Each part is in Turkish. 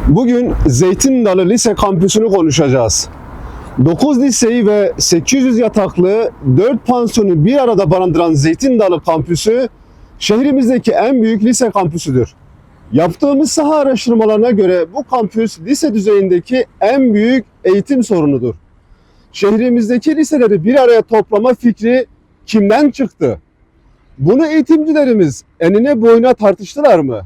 Bugün Zeytin Dalı Lise Kampüsü'nü konuşacağız. 9 liseyi ve 800 yataklı 4 pansiyonu bir arada barındıran Zeytin Dalı Kampüsü, şehrimizdeki en büyük lise kampüsüdür. Yaptığımız saha araştırmalarına göre bu kampüs lise düzeyindeki en büyük eğitim sorunudur. Şehrimizdeki liseleri bir araya toplama fikri kimden çıktı? Bunu eğitimcilerimiz enine boyuna tartıştılar mı?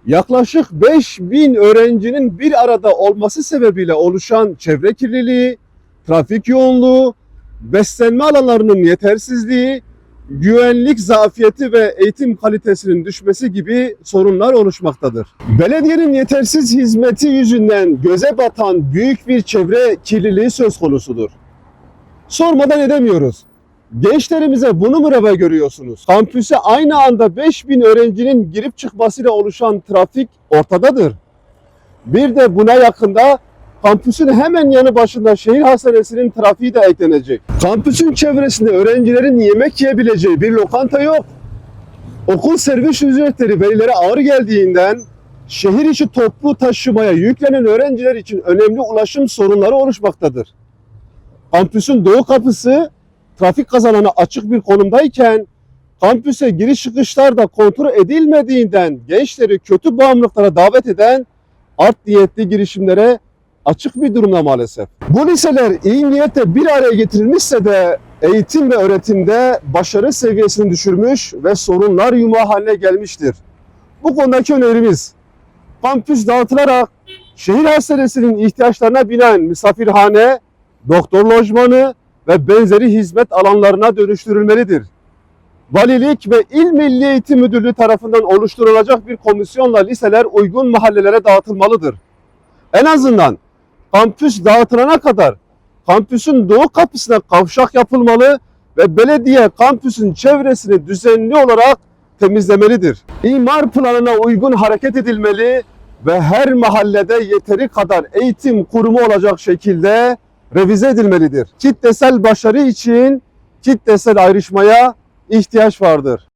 Yaklaşık 5000 öğrencinin bir arada olması sebebiyle oluşan çevre kirliliği, trafik yoğunluğu, beslenme alanlarının yetersizliği, güvenlik zafiyeti ve eğitim kalitesinin düşmesi gibi sorunlar oluşmaktadır. Belediyenin yetersiz hizmeti yüzünden göze batan büyük bir çevre kirliliği söz konusudur. Sormadan edemiyoruz. Gençlerimize bunu mu reva görüyorsunuz? Kampüse aynı anda 5000 öğrencinin girip çıkmasıyla oluşan trafik ortadadır. Bir de buna yakında kampüsün hemen yanı başında şehir hastanesinin trafiği de eklenecek. Kampüsün çevresinde öğrencilerin yemek yiyebileceği bir lokanta yok. Okul servis ücretleri velilere ağır geldiğinden şehir içi toplu taşımaya yüklenen öğrenciler için önemli ulaşım sorunları oluşmaktadır. Kampüsün doğu kapısı trafik kazalarına açık bir konumdayken kampüse giriş çıkışlar da kontrol edilmediğinden gençleri kötü bağımlılıklara davet eden art niyetli girişimlere açık bir durumda maalesef. Bu liseler iyi niyetle bir araya getirilmişse de eğitim ve öğretimde başarı seviyesini düşürmüş ve sorunlar yumağı haline gelmiştir. Bu konudaki önerimiz kampüs dağıtılarak şehir hastanesinin ihtiyaçlarına binaen misafirhane, doktor lojmanı ve benzeri hizmet alanlarına dönüştürülmelidir. Valilik ve İl Milli Eğitim Müdürlüğü tarafından oluşturulacak bir komisyonla liseler uygun mahallelere dağıtılmalıdır. En azından kampüs dağıtılana kadar kampüsün doğu kapısına kavşak yapılmalı ve belediye kampüsün çevresini düzenli olarak temizlemelidir. İmar planına uygun hareket edilmeli ve her mahallede yeteri kadar eğitim kurumu olacak şekilde revize edilmelidir. Kitlesel başarı için kitlesel ayrışmaya ihtiyaç vardır.